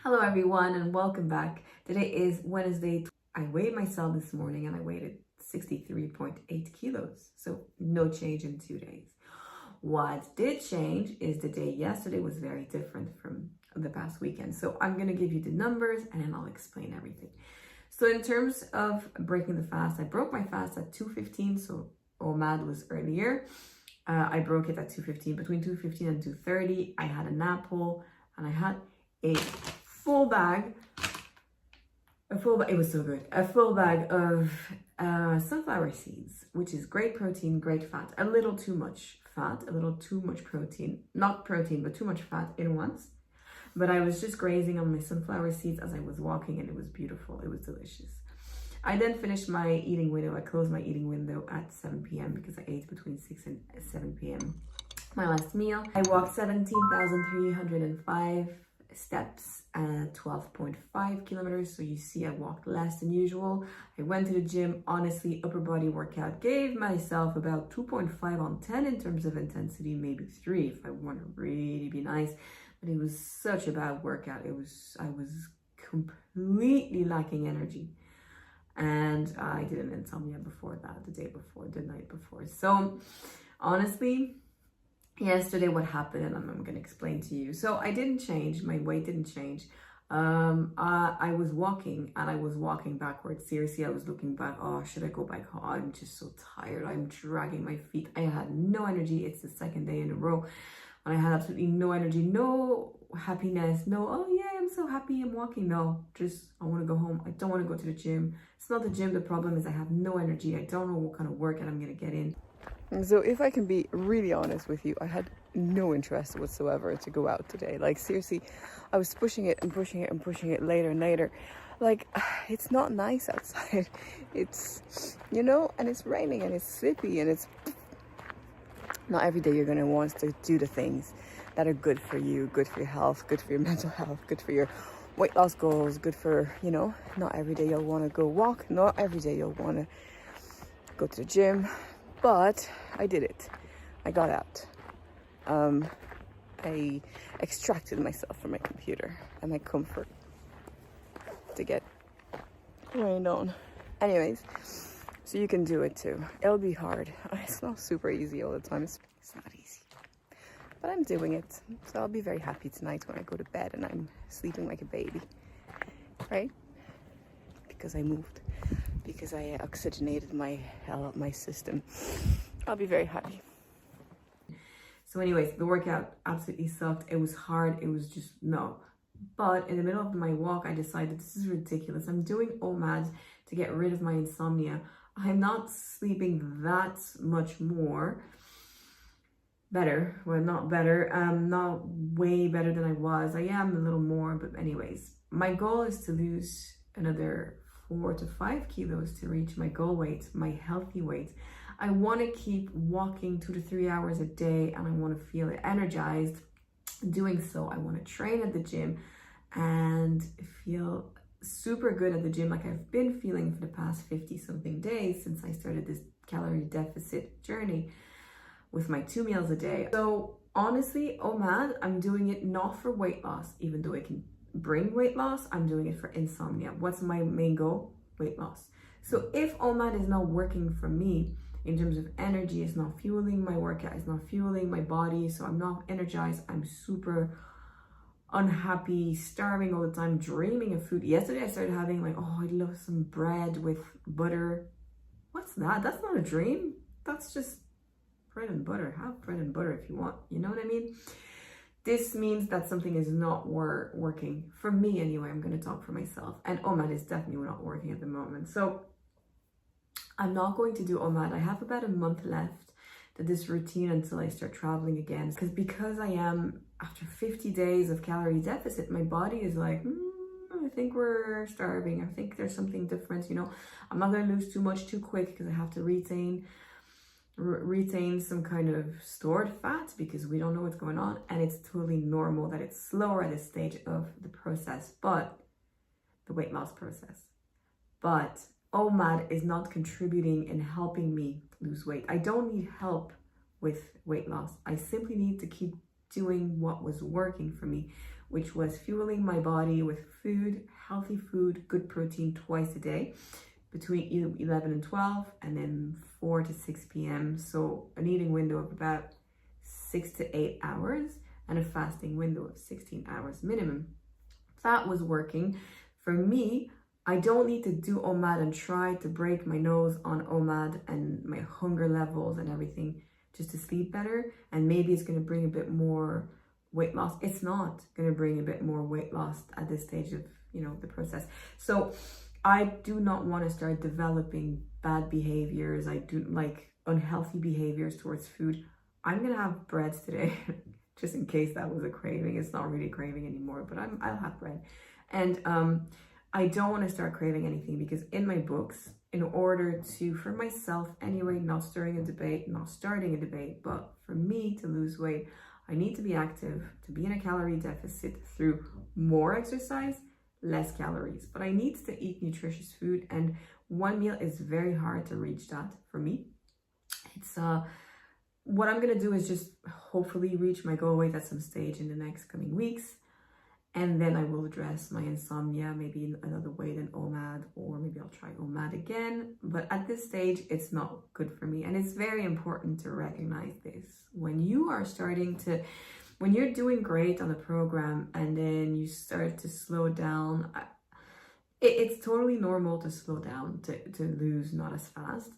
Hello everyone and welcome back. Today is Wednesday. I weighed myself this morning and I weighed 63.8 kilos. So no change in 2 days. What did change is the day yesterday was very different from the past weekend. So I'm going to give you the numbers and then I'll explain everything. So in terms of breaking the fast, I broke my fast at 2:15. So OMAD was earlier. I broke it at 2:15, between 2:15 and 2:30. I had an apple and I had a full bag, it was so good, a full bag of sunflower seeds, which is great protein, great fat, a little too much fat, a little too much protein, not protein, but too much fat in once. But I was just grazing on my sunflower seeds as I was walking and it was beautiful, it was delicious. I then finished my eating window. I closed my eating window at 7 p.m. because I ate between 6 and 7 p.m. my last meal. I walked 17,305 steps at 12.5 kilometers. So you see I walked less than usual. I went to the gym. Honestly, upper body workout, gave myself about 2.5 on 10 in terms of intensity, maybe 3 if I want to really be nice. But it was such a bad workout. I was completely lacking energy. And I did an insomnia before that, the day before, the night before. So honestly, yesterday what happened, and I'm going to explain to you. So I didn't change, my weight didn't change. I was walking and I was walking backwards. Seriously, I was looking back. Oh, should I go back home? I'm just so tired. I'm dragging my feet. I had no energy. It's the second day in a row. And I had absolutely no energy, no happiness, no, oh yeah, I'm so happy I'm walking. No, just, I want to go home. I don't want to go to the gym. It's not the gym. The problem is I have no energy. I don't know what kind of workout I'm going to get in. So if I can be really honest with you, I had no interest whatsoever to go out today. Like seriously, I was pushing it and pushing it and pushing it later and later. Like, it's not nice outside. It's, you know, and it's raining and it's slippy and it's not every day you're going to want to do the things that are good for you, good for your health, good for your mental health, good for your weight loss goals, good for, you know, not every day you'll want to go walk, not every day you'll want to go to the gym, but I did it. I got out. I extracted myself from my computer and my comfort to get rained on. Anyways, so you can do it too. It'll be hard. It's not super easy all the time. It's not easy. But I'm doing it. So I'll be very happy tonight when I go to bed and I'm sleeping like a baby. Right? Because I moved. Because I oxygenated my system. I'll be very happy. So anyways, the workout absolutely sucked. It was hard. It was just no. But in the middle of my walk, I decided this is ridiculous. I'm doing OMAD to get rid of my insomnia. I'm not sleeping that much more. Better. Well, not better. Not way better than I was. I am a little more, but anyways. My goal is to lose another 4 to 5 kilos to reach my goal weight, my healthy weight. I want to keep walking 2 to 3 hours a day and I want to feel energized doing so. I want to train at the gym and feel super good at the gym like I've been feeling for the past 50 something days since I started this calorie deficit journey with my 2 meals a day. So honestly, OMAD, I'm doing it not for weight loss, even though it can bring weight loss. I'm doing it for insomnia. What's my main goal? Weight loss. So if OMAD is not working for me in terms of energy, it's not fueling my workout, it's not fueling my body, so I'm not energized, I'm super unhappy, starving all the time, dreaming of food. Yesterday I started having like, oh, I'd love some bread with butter. What's that? That's not a dream. That's just bread and butter. Have bread and butter if you want. You know what I mean? This means that something is not working. For me anyway, I'm going to talk for myself. And OMAD is definitely not working at the moment. So I'm not going to do OMAD. I have about a month left to this routine until I start traveling again. Because I am, after 50 days of calorie deficit, my body is like, I think we're starving. I think there's something different. You know, I'm not going to lose too much too quick because I have to retain some kind of stored fat because we don't know what's going on, and it's totally normal that it's slower at this stage of the process, but the weight loss process. But OMAD is not contributing in helping me lose weight. I don't need help with weight loss. I simply need to keep doing what was working for me, which was fueling my body with food, healthy food, good protein twice a day, between 11 and 12, and then 4 to 6 p.m. So an eating window of about 6 to 8 hours and a fasting window of 16 hours minimum. That was working. For me, I don't need to do OMAD and try to break my nose on OMAD and my hunger levels and everything just to sleep better. And maybe it's going to bring a bit more weight loss. It's not going to bring a bit more weight loss at this stage of, the process. So I do not want to start developing bad behaviors. I do like unhealthy behaviors towards food. I'm going to have breads today, just in case that was a craving. It's not really a craving anymore, but I'll have bread. And I don't want to start craving anything, because in my books, in order to, for myself anyway, not starting a debate, but for me to lose weight, I need to be active, to be in a calorie deficit through more exercise, less calories. But I need to eat nutritious food, and one meal is very hard to reach that for me. It's what I'm gonna do is just hopefully reach my goal weight at some stage in the next coming weeks. And then I will address my insomnia, maybe in another way than OMAD, or maybe I'll try OMAD again. But at this stage, it's not good for me. And it's very important to recognize this. When you are when you're doing great on the program and then you start to slow down, it's totally normal to slow down, to lose not as fast.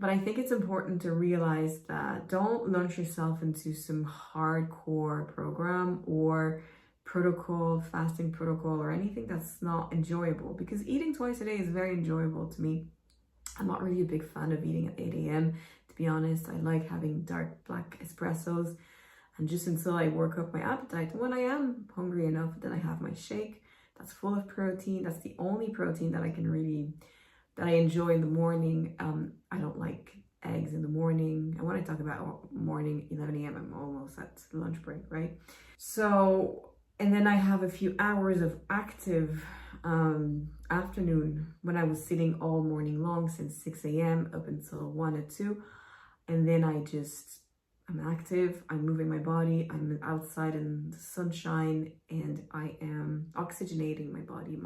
But I think it's important to realize that don't launch yourself into some hardcore program or protocol, fasting protocol, or anything that's not enjoyable, because eating twice a day is very enjoyable to me. I'm not really a big fan of eating at 8 a.m. to be honest. I like having dark black espressos, and just until I work up my appetite. When I am hungry enough, then I have my shake that's full of protein. That's the only protein that I enjoy in the morning. I don't like eggs in the morning. And when I talk about morning, 11 a.m., I'm almost at lunch break, right? So, and then I have a few hours of active afternoon when I was sitting all morning long since 6 a.m. up until 1 or 2. And then I'm active, I'm moving my body, I'm outside in the sunshine, and I am oxygenating my body,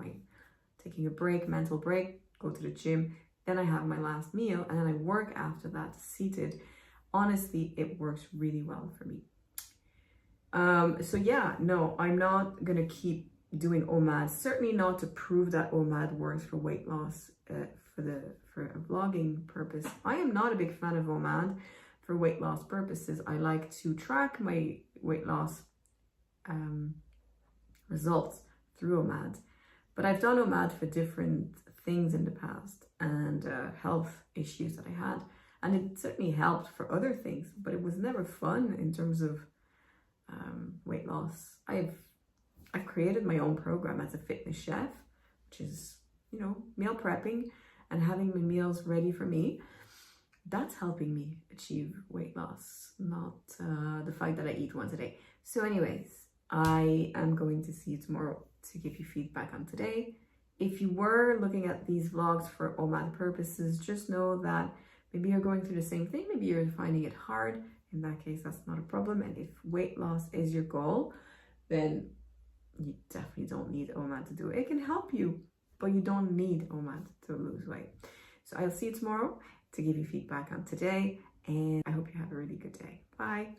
taking a break, mental break, go to the gym. Then I have my last meal, and then I work after that seated. Honestly, it works really well for me. So yeah, no, I'm not gonna keep doing OMAD. Certainly not to prove that OMAD works for weight loss for a vlogging purpose. I am not a big fan of OMAD for weight loss purposes. I like to track my weight loss results through OMAD, but I've done OMAD for different things in the past and health issues that I had, and it certainly helped for other things, but it was never fun in terms of weight loss. I've created my own program as a fitness chef, which is, meal prepping and having my meals ready for me. That's helping me achieve weight loss, not the fact that I eat once a day. So anyways, I am going to see you tomorrow to give you feedback on today. If you were looking at these vlogs for OMAD purposes, just know that maybe you're going through the same thing. Maybe you're finding it hard. In that case, that's not a problem. And if weight loss is your goal, then you definitely don't need OMAD to do it. It can help you, but you don't need OMAD to lose weight. So I'll see you tomorrow to give you feedback on today, and I hope you have a really good day. Bye.